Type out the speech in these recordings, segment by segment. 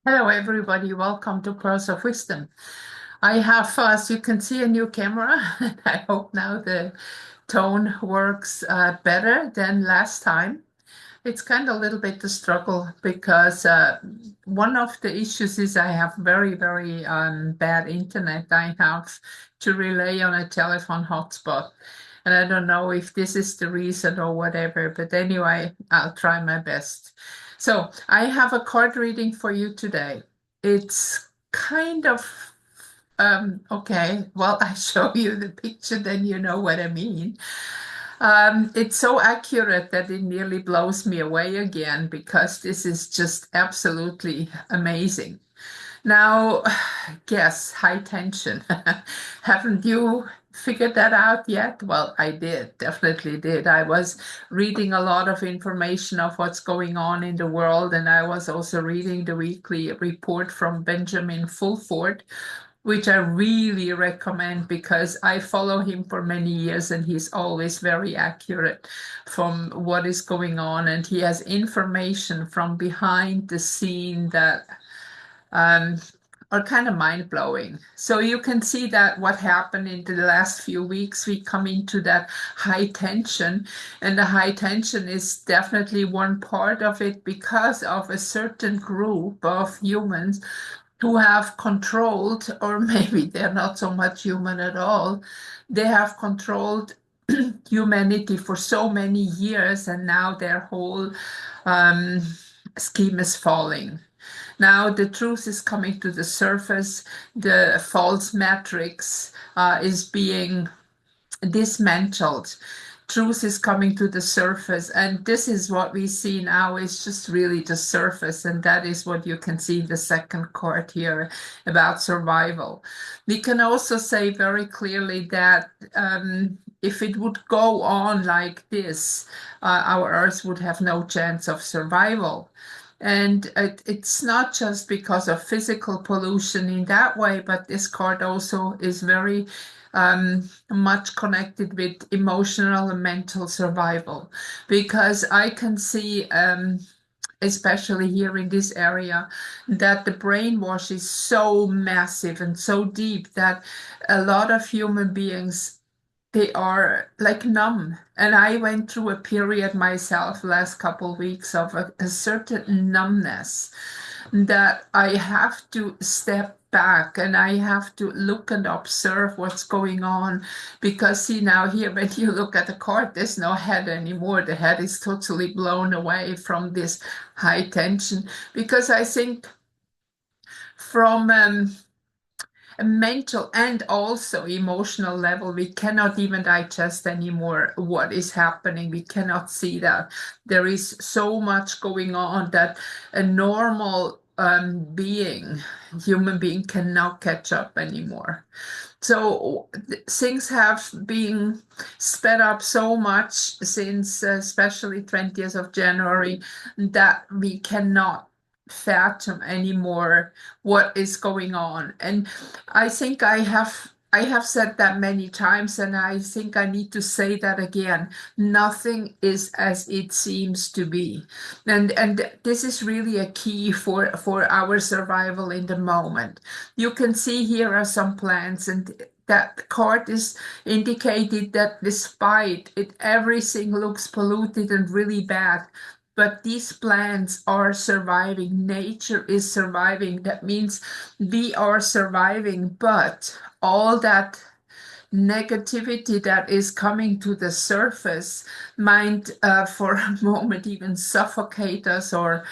Hello, everybody. Welcome to Pearls of Wisdom. I have, as you can see, a new camera, and I hope now the tone works better than last time. It's kind of a little bit the struggle because one of the issues is I have very, very bad internet. I have to rely on a telephone hotspot. And I don't know if this is the reason or whatever, but anyway, I'll try my best. So I have a card reading for you today. It's kind of okay. Well, I show you the picture, then you know what I mean. It's so accurate that it nearly blows me away again because this is just absolutely amazing. Now, guess high tension. Haven't you figured that out yet? Well, I did, definitely did. I was reading a lot of information of what's going on in the world, and I was also reading the weekly report from Benjamin Fulford, which I really recommend because I follow him for many years and he's always very accurate from what is going on. And he has information from behind the scene that um, are kind of mind blowing. So you can see that what happened in the last few weeks, we come into that high tension, and the high tension is definitely one part of it because of a certain group of humans who have controlled, or maybe they're not so much human at all, they have controlled humanity for so many years, and now their whole um, scheme is falling. Now the truth is coming to the surface. The false matrix is being dismantled. Truth is coming to the surface, and this is what we see now is just really the surface, and that is what you can see in the second card here about survival. We can also say very clearly that if it would go on like this, our Earth would have no chance of survival. And it's not just because of physical pollution in that way, but this card also is very much connected with emotional and mental survival. Because I can see, especially here in this area, that the brainwash is so massive and so deep that a lot of human beings they are like numb. And I went through a period myself last couple weeks of a certain numbness that I have to step back and I have to look and observe what's going on. Because, see, now here, when you look at the card, there's no head anymore. The head is totally blown away from this high tension. Because I think from a mental and also emotional level, we cannot even digest anymore what is happening. We cannot see that there is so much going on that a normal human being cannot catch up anymore. So things have been sped up so much since especially 20th of January that we cannot fathom anymore what is going on. And I think I have said that many times, and I think I need to say that again. Nothing is as it seems to be. And this is really a key for our survival in the moment. You can see here are some plans, and that card is indicated that despite it, everything looks polluted and really bad. But these plants are surviving. Nature is surviving. That means we are surviving, but all that negativity that is coming to the surface might, for a moment, even suffocate us, or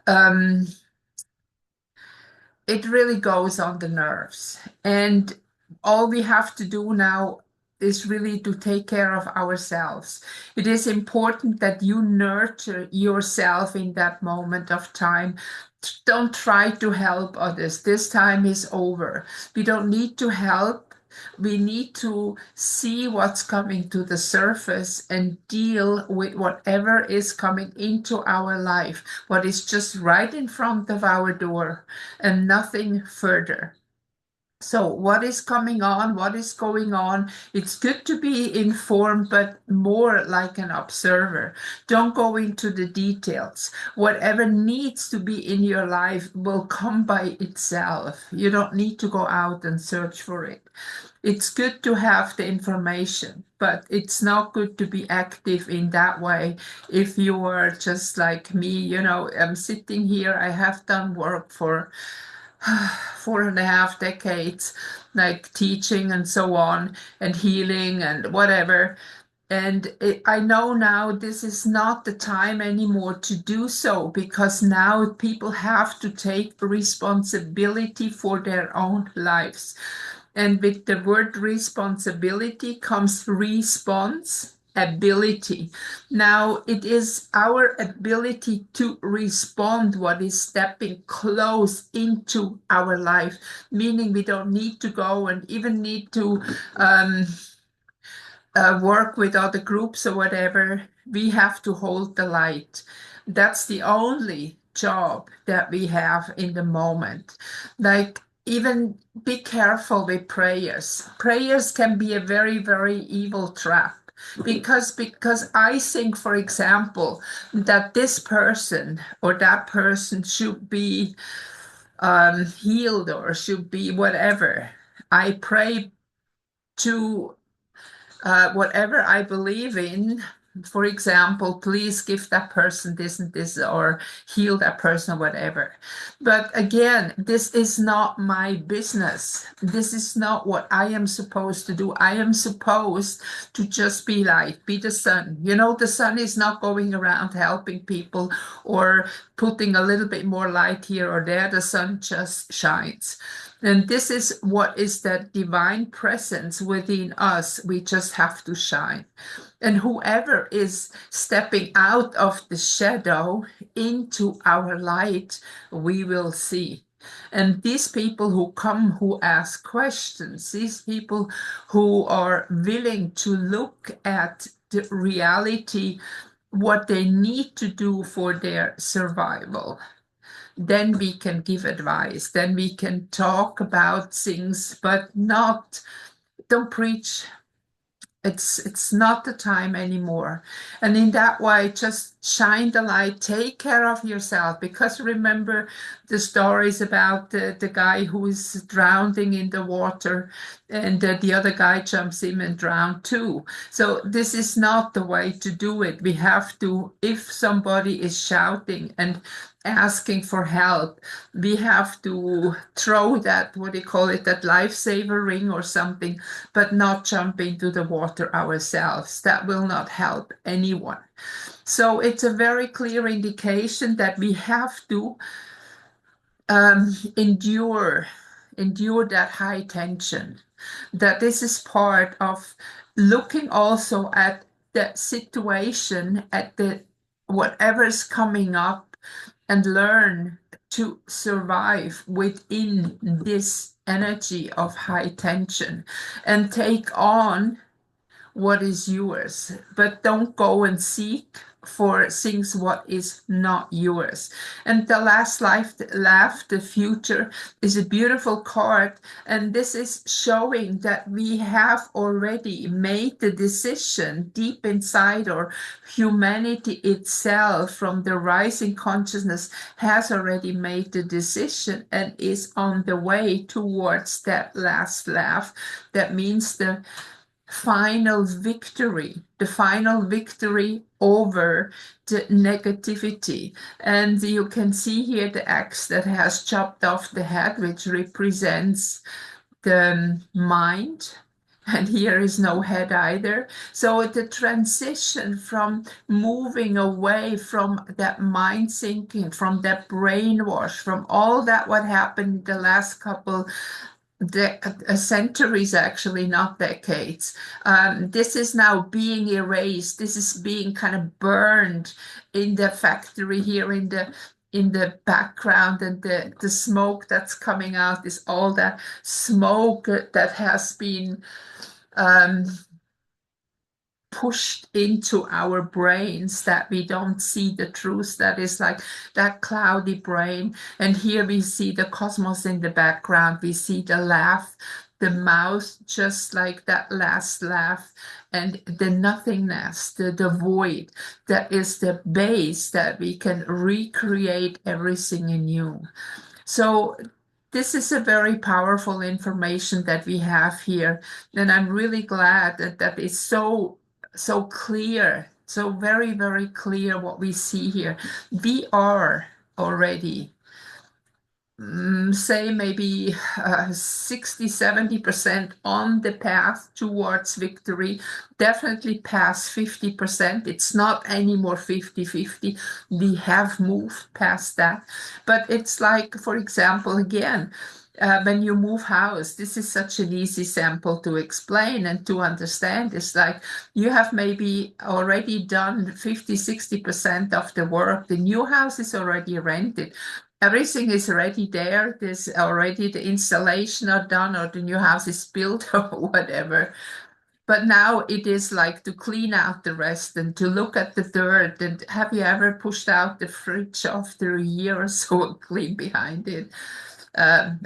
um, it really goes on the nerves. And all we have to do now is really to take care of ourselves. It is important that you nurture yourself in that moment of time. Don't try to help others. This time is over. We don't need to help. We need to see what's coming to the surface and deal with whatever is coming into our life, what is just right in front of our door, and nothing further. So what is coming on? What is going on? It's good to be informed, but more like an observer. Don't go into the details. Whatever needs to be in your life will come by itself. You don't need to go out and search for it. It's good to have the information, but it's not good to be active in that way. If you are just like me, I'm sitting here, I have done work for 4.5 decades, like teaching and so on, and healing and whatever. And I know now this is not the time anymore to do so, because now people have to take responsibility for their own lives. And with the word responsibility comes response ability. Now it is our ability to respond what is stepping close into our life, meaning we don't need to go and even need to um, work with other groups or whatever. We have to hold the light. That's the only job that we have in the moment. Like, even be careful with prayers. Prayers can be a very, very evil trap. Because I think, for example, that this person or that person should be healed or should be whatever. I pray to whatever I believe in. For example, please give that person this and this, or heal that person, or whatever. But again, this is not my business. This is not what I am supposed to do. I am supposed to just be light, be the sun. The sun is not going around helping people or putting a little bit more light here or there. The sun just shines. And this is what is that divine presence within us. We just have to shine. And whoever is stepping out of the shadow into our light, we will see. And these people who come, who ask questions, these people who are willing to look at the reality, what they need to do for their survival, then we can give advice, then we can talk about things, but don't preach. It's not the time anymore. And in that way, just shine the light, take care of yourself. Because remember the stories about the guy who is drowning in the water, and the other guy jumps in and drowns too. So this is not the way to do it. We have to, if somebody is shouting and asking for help, we have to throw that, what do you call it, that lifesaver ring or something, but not jump into the water ourselves. That will not help anyone. So it's a very clear indication that we have to endure that high tension, that this is part of looking also at the situation, at the whatever's coming up, and learn to survive within this energy of high tension and take on what is yours, but don't go and seek for things what is not yours. And the last life left, the future, is a beautiful card, and this is showing that we have already made the decision deep inside, or humanity itself from the rising consciousness has already made the decision and is on the way towards that last laugh. That means the final victory over the negativity. And you can see here the axe that has chopped off the head, which represents the mind. And here is no head either. So the transition from moving away from that mind thinking, from that brainwash, from all that what happened the last couple centuries, actually, not decades. This is now being erased. This is being kind of burned in the factory here in the background, and the smoke that's coming out is all that smoke that has been um, pushed into our brains that we don't see the truth, that is like that cloudy brain. And here we see the cosmos in the background, we see the laugh, the mouth, just like that last laugh, and the nothingness, the void, that is the base that we can recreate everything anew. So this is a very powerful information that we have here, and I'm really glad that that is so clear, so very, very clear what we see here. We are already, say maybe 60, 70% on the path towards victory, definitely past 50%. It's not anymore 50-50. We have moved past that. But it's like, for example, again, when you move house, this is such an easy sample to explain and to understand. It's like you have maybe already done 50, 60% of the work. The new house is already rented. Everything is already there. There's already the installation are done or the new house is built or whatever. But now it is like to clean out the rest and to look at the dirt. And have you ever pushed out the fridge after a year or so and clean behind it?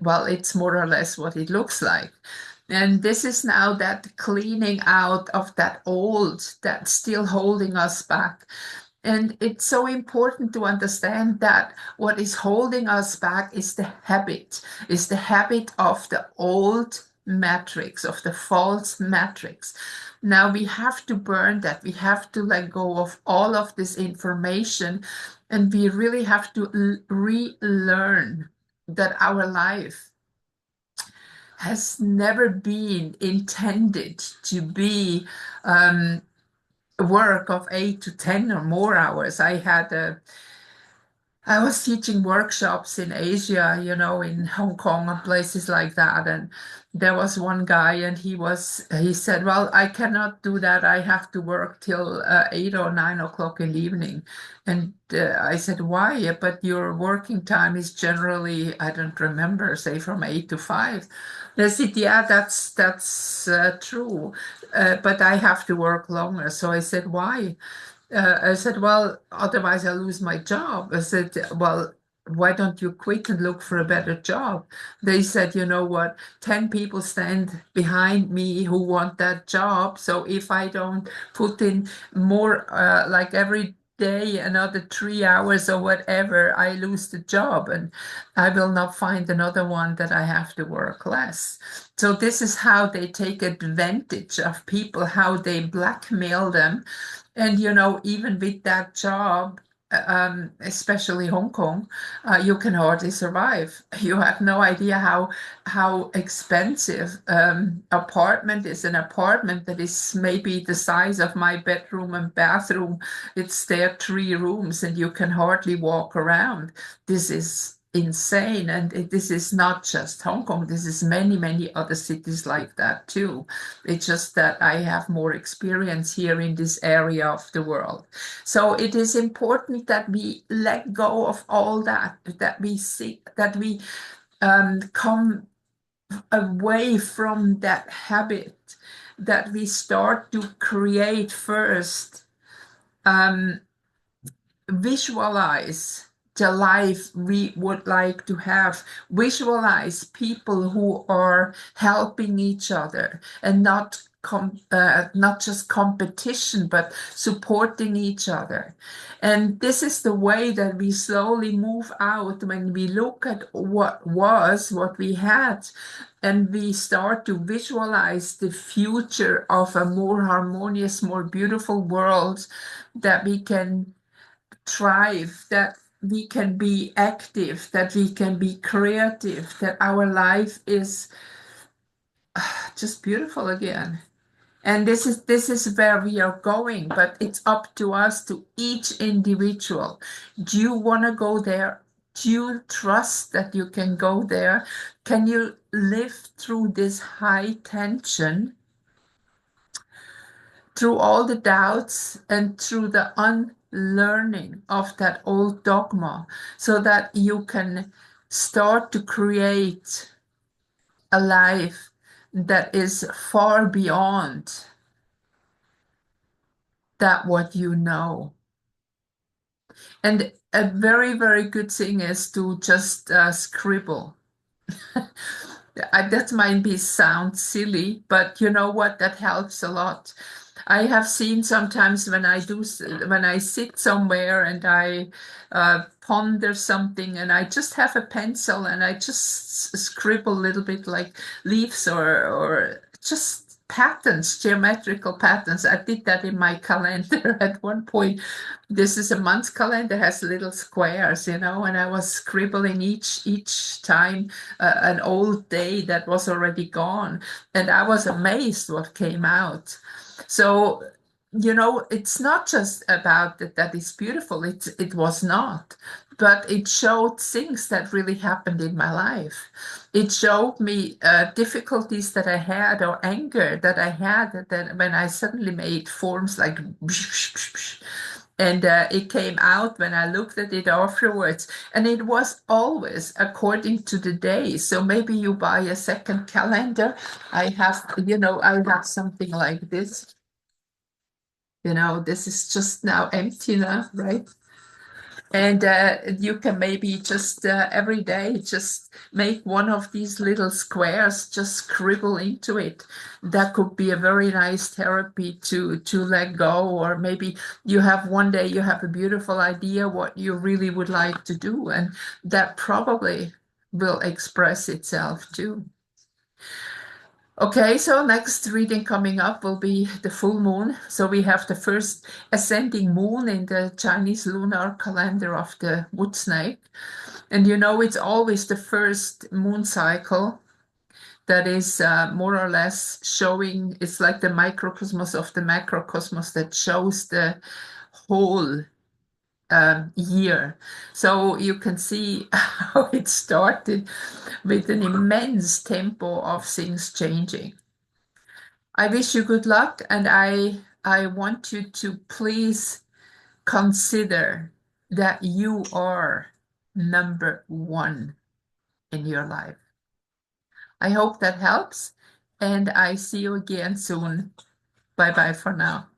Well, it's more or less what it looks like. And this is now that cleaning out of that old that's still holding us back. And it's so important to understand that what is holding us back is the habit of the old matrix, of the false matrix. Now we have to burn that. We have to let go of all of this information, and we really have to relearn that our life has never been intended to be work of 8 to 10 or more hours. I was teaching workshops in Asia, in Hong Kong and places like that. And there was one guy and he said, well, I cannot do that. I have to work till 8 or 9 o'clock in the evening. And I said, why? "Yeah, but your working time is generally, I don't remember, say from 8 to 5. They said, yeah, that's true. But I have to work longer. So I said, why? I said, well, otherwise I lose my job. I said, well, why don't you quit and look for a better job? They said, you know what, 10 people stand behind me who want that job. So if I don't put in more, like every day, another 3 hours or whatever, I lose the job and I will not find another one that I have to work less. So this is how they take advantage of people, how they blackmail them. And even with that job, especially Hong Kong, you can hardly survive. You have no idea how expensive apartment is. An apartment that is maybe the size of my bedroom and bathroom. It's there 3 rooms, and you can hardly walk around. This is insane, and this is not just Hong Kong. This is many, many other cities like that too. It's just that I have more experience here in this area of the world. So it is important that we let go of all that, that we see, that we come away from that habit, that we start to create first, visualize the life we would like to have, visualize people who are helping each other and not just competition, but supporting each other. And this is the way that we slowly move out when we look at what we had, and we start to visualize the future of a more harmonious, more beautiful world, that we can thrive, that we can be active, that we can be creative, that our life is just beautiful again. And this is where we are going, but it's up to us, to each individual. Do you want to go there? Do you trust that you can go there? Can you live through this high tension, through all the doubts and through the unlearning of that old dogma, so that you can start to create a life that is far beyond that what you know. And a very, very good thing is to just scribble. That might be sound silly, but you know what? That helps a lot. I have seen sometimes when I sit somewhere and I ponder something and I just have a pencil and I just scribble a little bit like leaves or just patterns, geometrical patterns. I did that in my calendar at one point. This is a month calendar, has little squares, and I was scribbling each time an old day that was already gone, and I was amazed what came out. So, it's not just about that is beautiful. It was not, but it showed things that really happened in my life. It showed me difficulties that I had or anger that I had that when I suddenly made forms like and it came out when I looked at it afterwards. And it was always according to the day. So maybe you buy a second calendar. I have something like this. This is just now empty now, right? And you can maybe just every day just make one of these little squares, just scribble into it. That could be a very nice therapy to let go. Or maybe one day you have a beautiful idea what you really would like to do, and that probably will express itself too. Okay, so next reading coming up will be the full moon. So we have the first ascending moon in the Chinese lunar calendar of the wood snake. And it's always the first moon cycle that is more or less showing, it's like the microcosmos of the macrocosmos that shows the whole year. So you can see how it started with an immense tempo of things changing. I wish you good luck, and I want you to please consider that you are number one in your life. I hope that helps, and I see you again soon. Bye bye for now.